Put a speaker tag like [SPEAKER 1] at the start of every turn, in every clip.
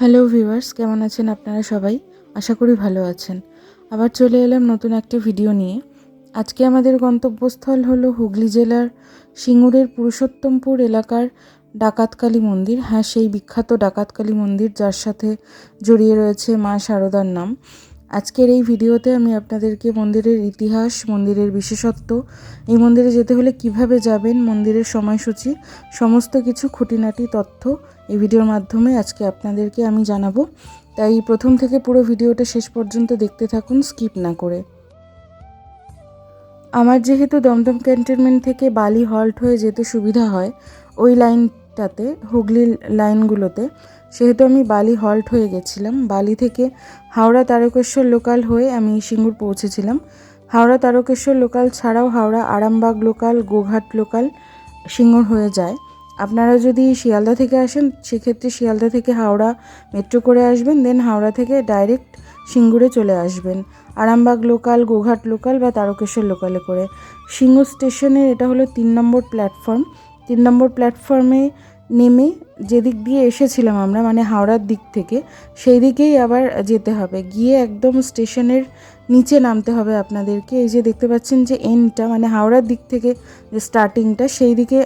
[SPEAKER 1] Hello viewers, কেমন আছেন আপনারা সবাই? আশা করি ভালো আছেন। আবার চলে এলাম নতুন একটা ভিডিও নিয়ে। আজকে আমাদের গন্তব্যস্থল হলো হুগলি জেলার সিঙ্গুরের পুরুষোত্তমপুর এলাকার ডাকাতকালী মন্দির। হ্যাঁ, সেই বিখ্যাত ডাকাতকালী মন্দির, যার সাথে জড়িয়ে রয়েছে মা শারদার নাম। আজকের এই ভিডিওতে আমি আপনাদেরকে মন্দিরের ইতিহাস, মন্দিরের বিশেষত্ব, এই মন্দিরে যেতে হলে কিভাবে যাবেন, মন্দিরের সময়সূচি, সমস্ত কিছু খুঁটিনাটি তথ্য এই ভিডিওর মাধ্যমে আজকে আপনাদেরকে আমি জানাবো। তাই প্রথম থেকে পুরো ভিডিওটা শেষ পর্যন্ত দেখতে থাকুন, স্কিপ না করে। আমার যেহেতু দমদম ক্যান্টনমেন্ট থেকে বালি হল্ট হয়ে যেতে সুবিধা হয় ওই লাইনটাতে, হুগলির লাইনগুলোতে, সেহেতু আমি বালি হল্ট হয়ে গেছিলাম। বালি থেকে হাওড়া তারকেশ্বর লোকাল হয়ে আমি সিঙ্গুর পৌঁছেছিলাম। হাওড়া তারকেশ্বর লোকাল ছাড়াও হাওড়া আরামবাগ লোকাল, গোঘাট লোকাল সিঙ্গুর হয়ে যায়। আপনারা যদি শিয়ালদা থেকে আসেন, সেক্ষেত্রে শিয়ালদা থেকে হাওড়া মেট্রো করে আসবেন, দেন হাওড়া থেকে ডাইরেক্ট সিঙ্গুরে চলে আসবেন আরামবাগ লোকাল, গোঘাট লোকাল বা তারকেশ্বর লোকালে করে। সিঙ্গুর স্টেশনের এটা হলো 3 নম্বর প্ল্যাটফর্ম। 3 নম্বর প্ল্যাটফর্মে নেমে যেদিক দিয়ে এসেছিলাম আমরা, মানে হাওড়ার দিক থেকে, সেই দিকেই আবার যেতে হবে। গিয়ে একদম স্টেশনের নিচে নামতে হবে আপনাদেরকে। এই যে দেখতে পাচ্ছেন যে এন্ডটা, মানে হাওড়ার দিক থেকে যে স্টার্টিংটা, সেই দিকে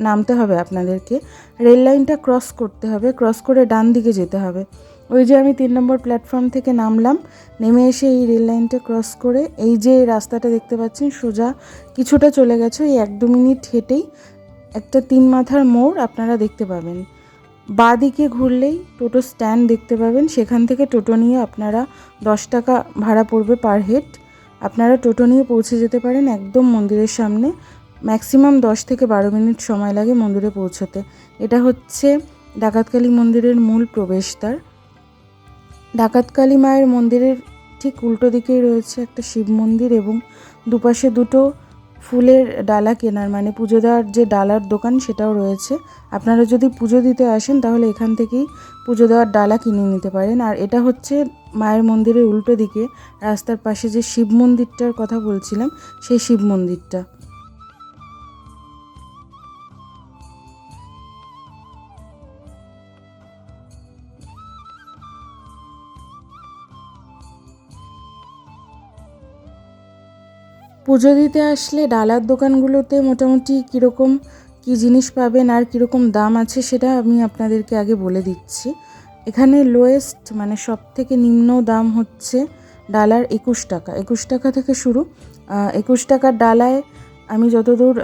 [SPEAKER 1] নামতে হবে আপনাদেরকে। রেল লাইনটা ক্রস করতে হবে, ক্রস করে ডান দিকে যেতে হবে। ওই যে আমি 3 নম্বর প্ল্যাটফর্ম থেকে নামলাম, নেমে এসে এই রেল লাইনটা ক্রস করে এই যে রাস্তাটা দেখতে পাচ্ছেন, সোজা কিছুটা চলে গেছে, ওই 1-2 মিনিট হেঁটেই একটা 3 মাথার মোড় আপনারা দেখতে পাবেন। বাঁ দিকে ঘুরলেই টোটো স্ট্যান্ড দেখতে পাবেন, সেখান থেকে টোটো নিয়ে আপনারা 10 টাকা ভাড়া পড়বে পার হেড। আপনারা টোটো নিয়ে পৌঁছে যেতে পারেন একদম মন্দিরের সামনে। ম্যাক্সিমাম 10 থেকে 12 মিনিট সময় লাগে মন্দিরে পৌঁছতে। এটা হচ্ছে ডাকাতকালী মন্দিরের মূল প্রবেশদ্বার। ডাকাতকালী মায়ের মন্দিরের ঠিক উল্টো দিকেই রয়েছে একটা শিব মন্দির এবং দুপাশে দুটো ফুলের ডালা কেনার, মানে পুজো দেওয়ার যে ডালার দোকান, সেটাও রয়েছে। আপনারা যদি পুজো দিতে আসেন তাহলে এখান থেকেই পুজো দেওয়ার ডালা কিনে নিতে পারেন। আর এটা হচ্ছে মায়ের মন্দিরের উল্টো দিকে রাস্তার পাশে যে শিব মন্দিরটার কথা বলছিলাম, সেই শিব মন্দিরটা। পুজো দিতে আসলে ডালার দোকানগুলোতে মোটামুটি কীরকম কী জিনিস পাবেন আর কীরকম দাম আছে সেটা আমি আপনাদেরকে আগে বলে দিচ্ছি। এখানে লোয়েস্ট, মানে সব থেকে নিম্ন দাম হচ্ছে ডালার 21 টাকা। 21 টাকা থেকে শুরু। 21 টাকার ডালায় আমি যতদূর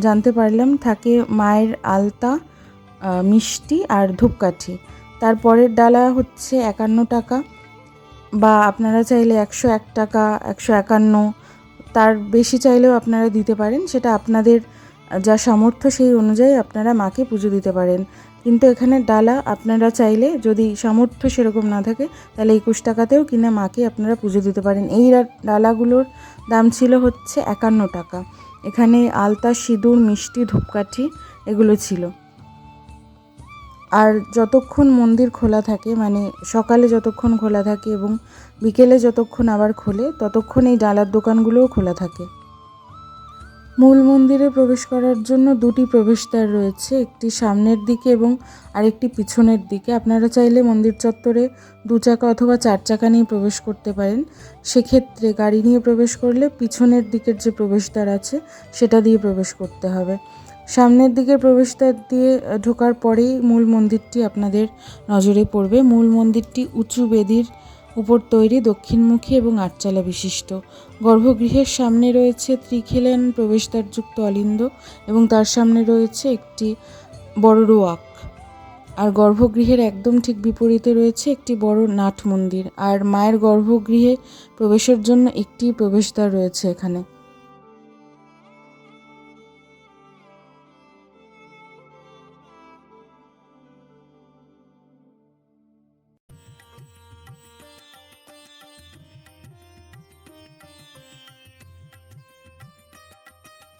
[SPEAKER 1] জানতে পারলাম থাকে মায়ের আলতা, মিষ্টি আর ধূপকাঠি। তারপরের ডালা হচ্ছে 51 টাকা, বা আপনারা চাইলে 101 টাকা, 151, তার বেশি চাইলেও আপনারা দিতে পারেন। সেটা আপনাদের যা সামর্থ্য সেই অনুযায়ী আপনারা মাকে পুজো দিতে পারেন। কিন্তু এখানে ডালা আপনারা চাইলে, যদি সামর্থ্য সেরকম না থাকে, তাহলে 21 টাকাতেও কিনে মাকে আপনারা পুজো দিতে পারেন। এই ডালাগুলোর দাম ছিল হচ্ছে 51 টাকা। এখানে আলতা, সিঁদুর, মিষ্টি, ধূপকাঠি এগুলো ছিল। আর যতক্ষণ মন্দির খোলা থাকে, মানে সকালে যতক্ষণ খোলা থাকে এবং বিকেলে যতক্ষণ আবার খোলে, ততক্ষণ এই ডালার দোকানগুলোও খোলা থাকে। মূল মন্দিরে প্রবেশ করার জন্য 2টি প্রবেশদ্বার রয়েছে, একটি সামনের দিকে এবং আরেকটি পিছনের দিকে। আপনারা চাইলে মন্দির চত্বরে 2 চাকা অথবা 4 চাকা নিয়ে প্রবেশ করতে পারেন। সেক্ষেত্রে গাড়ি নিয়ে প্রবেশ করলে পিছনের দিকের যে প্রবেশদ্বার আছে সেটা দিয়ে প্রবেশ করতে হবে। সামনের দিকে প্রবেশদ্বার দিয়ে ঢোকার পরেই মূল মন্দিরটি আপনাদের নজরে পড়বে। মূল মন্দিরটি উঁচু বেদির উপর তৈরি, দক্ষিণমুখী এবং 8 চালা বিশিষ্ট। গর্ভগৃহের সামনে রয়েছে ত্রিখিলেন প্রবেশদ্বারযুক্ত অলিন্দ এবং তার সামনে রয়েছে একটি বড় রোয়াক। আর গর্ভগৃহের একদম ঠিক বিপরীতে রয়েছে একটি বড় নাট মন্দির। আর মায়ের গর্ভগৃহে প্রবেশের জন্য একটি প্রবেশদ্বার রয়েছে এখানে।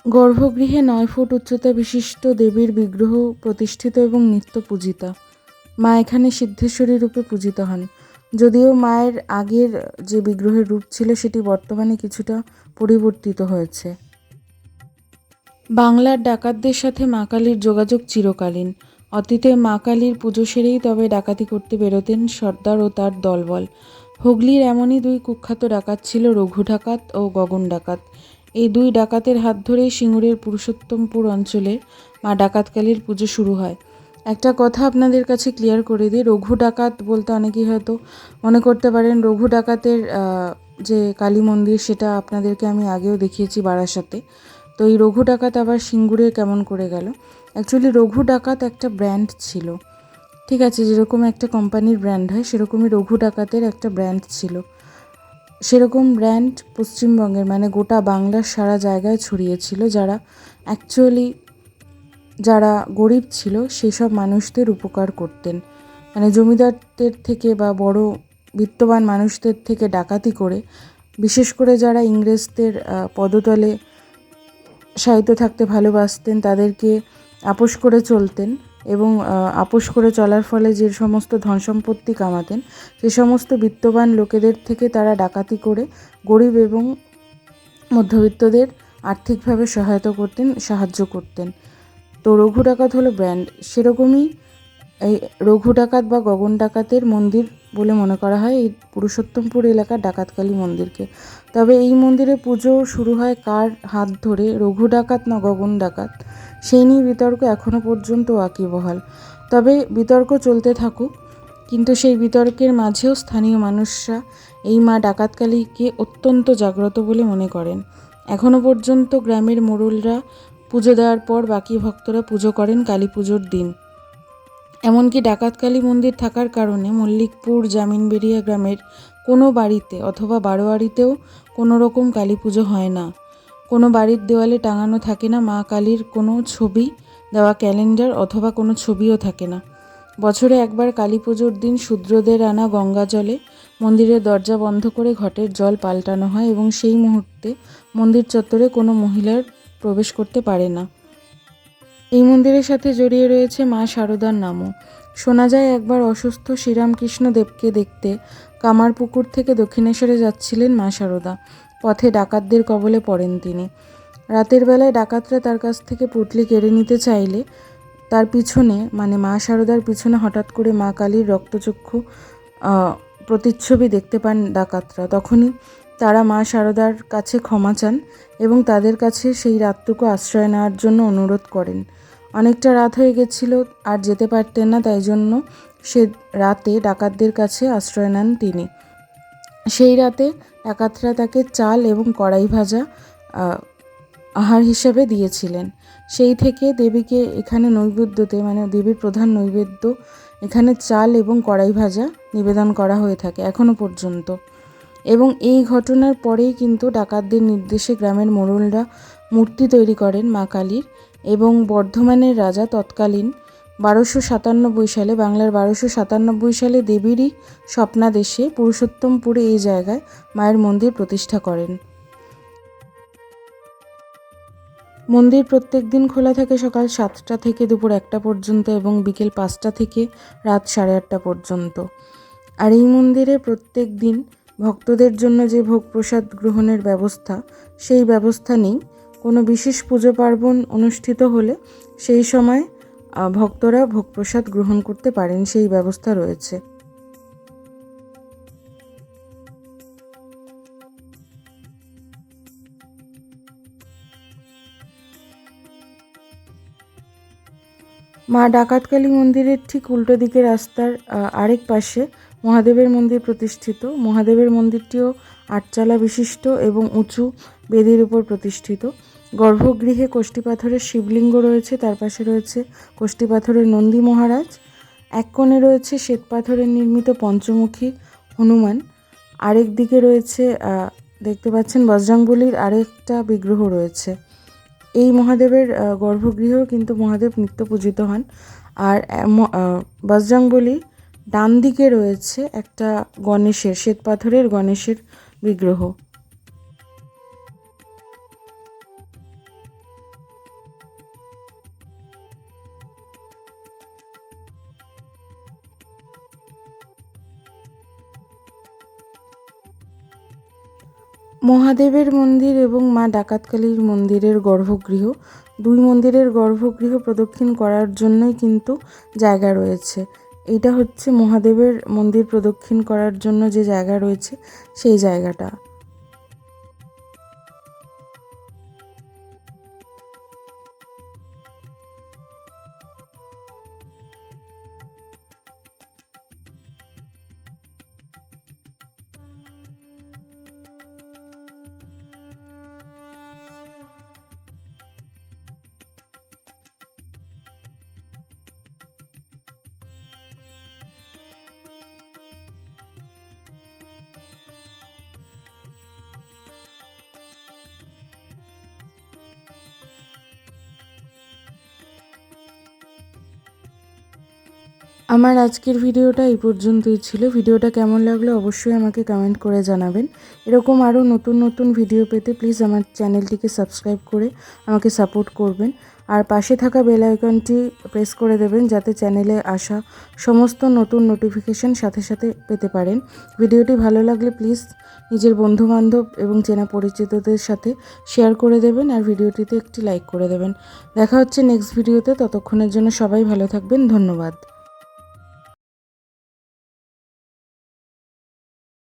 [SPEAKER 1] গর্ভগৃহে 9 ফুট উচ্চতা বিশিষ্ট দেবীর বিগ্রহ প্রতিষ্ঠিত এবং নিত্য পূজিতা। মা এখানে সিদ্ধেশ্বরী রূপে পূজিত হন। যদিও মায়ের আগের যে বিগ্রহের রূপ ছিল সেটি বর্তমানে কিছুটা পরিবর্তিত হয়েছে। বাংলার ডাকাতদের সাথে মা কালীর যোগাযোগ চিরকালীন। অতীতে মা কালীর পুজো সেরেই তবে ডাকাতি করতে বেরোতেন সর্দার ও তার দলবল। হুগলির এমনই দুই কুখ্যাত ডাকাত ছিল রঘু ডাকাত ও গগন ডাকাত। এই দুই ডাকাতের হাত ধরেই সিঙ্গুরের পুরুষোত্তমপুর অঞ্চলে মা ডাকাতকালীর পুজো শুরু হয়। একটা কথা আপনাদের কাছে ক্লিয়ার করে দিই, রঘু ডাকাত বলতে অনেকেই হয়তো মনে করতে পারেন রঘু ডাকাতের যে কালী মন্দির সেটা আপনাদেরকে আমি আগেও দেখিয়েছি বারাসাতে। তো এই রঘু ডাকাত আবার সিঙ্গুরে কেমন করে গেল? অ্যাকচুয়ালি রঘু ডাকাত একটা ব্র্যান্ড ছিল, ঠিক আছে, যেরকম একটা কোম্পানির ব্র্যান্ড হয় সেরকমই রঘু ডাকাতের একটা ব্র্যান্ড ছিল। সেরকম ব্র্যান্ড পশ্চিমবঙ্গের মানে গোটা বাংলার সারা জায়গায় ছড়িয়েছিল, যারা গরিব ছিল সেই সব মানুষদের উপকার করতেন। মানে জমিদারদের থেকে বা বড় বিত্তবান মানুষদের থেকে ডাকাতি করে, বিশেষ করে যারা ইংরেজদের পদতলে শায়িত থাকতে ভালোবাসতেন তাদেরকে আপোস করে চলতেন এবং আপোস করে চলার ফলে যে সমস্ত ধন সম্পত্তি কামাতেন সে সমস্ত বিত্তবান লোকেদের থেকে তারা ডাকাতি করে গরিব এবং মধ্যবিত্তদের আর্থিকভাবে সহায়তা করতেন, সাহায্য করতেন। তো রঘু ডাকাত হলো ব্র্যান্ড। সেরকমই এই রঘু ডাকাত বা গগন ডাকাতের মন্দির বলে মনে করা হয় এই পুরুষোত্তমপুর এলাকার ডাকাতকালী মন্দিরকে। তবে এই মন্দিরে পুজো শুরু হয় কার হাত ধরে, রঘু ডাকাত না গগন ডাকাত, সেই নিয়ে বিতর্ক এখনও পর্যন্ত ওয়াকিবহাল। তবে বিতর্ক চলতে থাকুক, কিন্তু সেই বিতর্কের মাঝেও স্থানীয় মানুষরা এই মা ডাকাতকালীকে অত্যন্ত জাগ্রত বলে মনে করেন। এখনও পর্যন্ত গ্রামের মোড়লরা পুজো দেওয়ার পর বাকি ভক্তরা পুজো করেন কালী পুজোর দিন। এমনকি ডাকাতকালী মন্দির থাকার কারণে মল্লিকপুর জামিনবেড়িয়া গ্রামের কোনো বাড়িতে অথবা বারোয়ারিতেও কোনো রকম কালী পুজো হয় না। কোনো বাড়ির দেওয়ালে টাঙানো থাকে না মা কালীর কোনো ছবি দেওয়া ক্যালেন্ডার অথবা কোনো ছবিও থাকে না। বছরে একবার কালী পুজোর দিন শূদ্রদের আনা গঙ্গা জলে মন্দিরের দরজা বন্ধ করে ঘটের জল পাল্টানো হয় এবং সেই মুহূর্তে মন্দির চত্বরে কোনো মহিলার প্রবেশ করতে পারে না। এই মন্দিরের সাথে জড়িয়ে রয়েছে মা শারদার নামও। শোনা যায় একবার অসুস্থ শ্রীরামকৃষ্ণ দেবকে দেখতে কামারপুকুর থেকে দক্ষিণেশ্বরে যাচ্ছিলেন মা শারদা। পথে ডাকাতদের কবলে পড়েন তিনি। রাতের বেলায় ডাকাতরা তার কাছ থেকে পুঁটলি কেড়ে নিতে চাইলে তার পিছনে মানে মা শারদার পিছনে হঠাৎ করে মা কালীর রক্তচক্ষু প্রতিচ্ছবি দেখতে পান ডাকাতরা। তখনই তারা মা শারদার কাছে ক্ষমা চান এবং তাদের কাছে সেই রাতটুকু আশ্রয় নেওয়ার জন্য অনুরোধ করেন। অনেকটা রাত হয়ে গেছিল, আর যেতে পারতেন না, তাই জন্য সে রাতে ডাকাতদের কাছে আশ্রয় নেন তিনি। সেই রাতে ডাকাতরা তাকে চাল এবং কড়াই ভাজা আহার হিসেবে দিয়েছিলেন। সেই থেকে দেবীকে এখানে নৈবেদ্যতে মানে দেবীর প্রধান নৈবেদ্য এখানে চাল এবং কড়াই ভাজা নিবেদন করা হয়ে থাকে এখনও পর্যন্ত। এবং এই ঘটনার পরেই কিন্তু ডাকাতদের নির্দেশে গ্রামের মোড়লরা মূর্তি তৈরি করেন মা কালীর এবং বর্ধমানের রাজা তৎকালীন 1297 সালে বাংলার 1297 সালে দেবীরই স্বপ্নাদেশে পুরুষোত্তমপুরে এই জায়গায় মায়ের মন্দির প্রতিষ্ঠা করেন। মন্দির প্রত্যেক দিন খোলা থাকে সকাল 7টা থেকে দুপুর 1টা পর্যন্ত এবং বিকেল 5টা থেকে রাত 8:30 পর্যন্ত। আর এই মন্দিরে প্রত্যেক দিন ভক্তদের জন্য যে ভোগ প্রসাদ গ্রহণের ব্যবস্থা, সেই ব্যবস্থা নেই। কোনো বিশেষ পুজো পার্বণ অনুষ্ঠিত হলে সেই সময় ভক্তরা ভোগ প্রসাদ গ্রহণ করতে পারেন, সেই ব্যবস্থা রয়েছে। মা ডাকাতকালী মন্দিরের ঠিক উল্টো দিকে রাস্তার আরেক পাশে মহাদেবের মন্দির প্রতিষ্ঠিত। মহাদেবের মন্দিরটিও 8 চালা বিশিষ্ট এবং উঁচু বেদির উপর প্রতিষ্ঠিত। গর্ভগৃহে কোষ্ঠী পাথরের শিবলিঙ্গ রয়েছে, তার পাশে রয়েছে কোষ্ঠী পাথরের নন্দী মহারাজ। এক কোণে রয়েছে শ্বেত পাথরের নির্মিত পঞ্চমুখী হনুমান, আরেক দিকে রয়েছে দেখতে পাচ্ছেন বজরংবলীর আরেকটা বিগ্রহ রয়েছে। এই মহাদেবের গর্ভগৃহেও কিন্তু মহাদেব নিত্য পূজিত হন। আর বজরংবলী ডান দিকে রয়েছে একটা গণেশের, শ্বেত পাথরের গণেশের বিগ্রহ। মহাদেবের মন্দির এবং মা ডাকাতকালীর মন্দিরের গর্ভগৃহ, দুই মন্দিরের গর্ভগৃহ প্রদক্ষিণ করার জন্যই কিন্তু জায়গা রয়েছে। এইটা হচ্ছে মহাদেবের মন্দির প্রদক্ষিণ করার জন্য যে জায়গা রয়েছে সেই জায়গাটা। আমার আজকের ভিডিওটা এই পর্যন্তই ছিল। ভিডিওটা কেমন লাগলো অবশ্যই আমাকে কমেন্ট করে জানাবেন। এরকম আরও নতুন নতুন ভিডিও পেতে প্লিজ আমার চ্যানেলটিকে সাবস্ক্রাইব করে আমাকে সাপোর্ট করবেন। আর পাশে থাকা বেল আইকনটি প্রেস করে দেবেন যাতে চ্যানেলে আসা সমস্ত নতুন নোটিফিকেশন সাথে সাথে পেতে পারেন। ভিডিওটি ভালো লাগলে প্লিজ নিজের বন্ধুবান্ধব এবং চেনা পরিচিতদের সাথে শেয়ার করে দেবেন আর ভিডিওটিতে একটি লাইক করে দেবেন। দেখা হচ্ছে নেক্সট ভিডিওতে। ততক্ষণের জন্য সবাই ভালো থাকবেন। ধন্যবাদ।